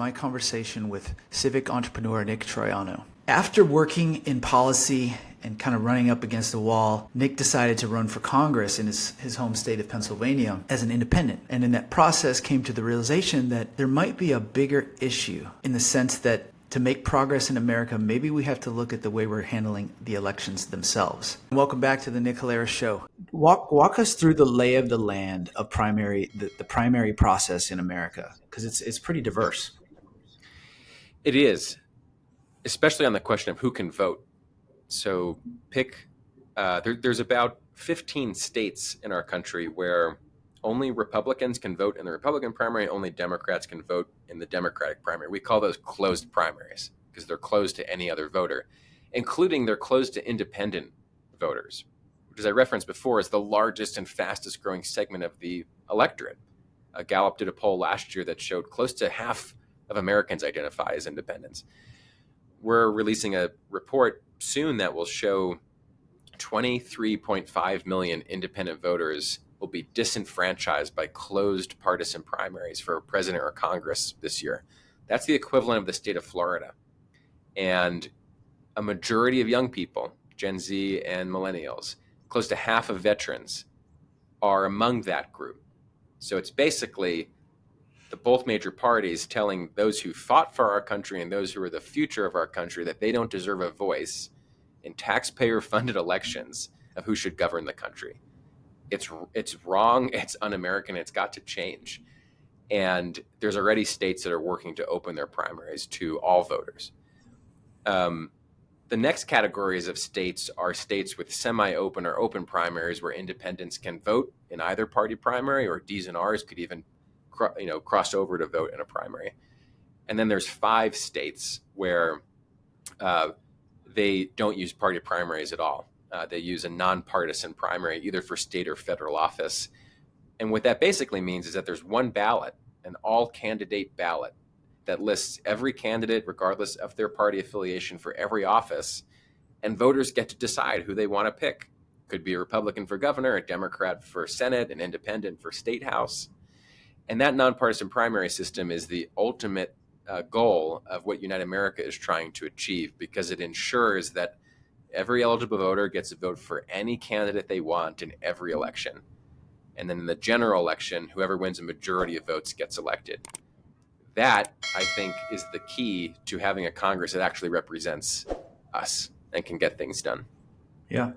My conversation with civic entrepreneur Nick Troiano. After working in policy and kind of running up against the wall, Nick decided to run for Congress in his home state of Pennsylvania as an independent. And in that process came to the realization that there might be a bigger issue in the sense that to make progress in America, maybe we have to look at the way we're handling the elections themselves. Welcome back to the Nick Hilera Show. Walk us through the lay of the land of the primary process in America, because it's pretty diverse. It is, especially on the question of who can vote. So there's about 15 states in our country where only Republicans can vote in the Republican primary, only Democrats can vote in the Democratic primary. We call those closed primaries because they're closed to any other voter, including they're closed to independent voters, which, as I referenced before, is the largest and fastest growing segment of the electorate. Gallup did a poll last year that showed close to half of Americans identify as independents. We're releasing a report soon that will show 23.5 million independent voters will be disenfranchised by closed partisan primaries for president or Congress this year. That's the equivalent of the state of Florida. And a majority of young people, Gen Z and millennials, close to half of veterans, are among that group. So it's basically both major parties telling those who fought for our country and those who are the future of our country that they don't deserve a voice in taxpayer-funded elections of who should govern the country. It's wrong, it's un-American, it's got to change. And there's already states that are working to open their primaries to all voters. The next categories of states are states with semi-open or open primaries where independents can vote in either party primary, or Ds and Rs could even cross over to vote in a primary. And then there's 5 states where they don't use party primaries at all. They use a nonpartisan primary, either for state or federal office. And what that basically means is that there's one ballot, an all-candidate ballot, that lists every candidate, regardless of their party affiliation, for every office, and voters get to decide who they want to pick. Could be a Republican for governor, a Democrat for Senate, an independent for state house. And that nonpartisan primary system is the ultimate goal of what Unite America is trying to achieve, because it ensures that every eligible voter gets a vote for any candidate they want in every election. And then in the general election, whoever wins a majority of votes gets elected. That, I think, is the key to having a Congress that actually represents us and can get things done. Yeah.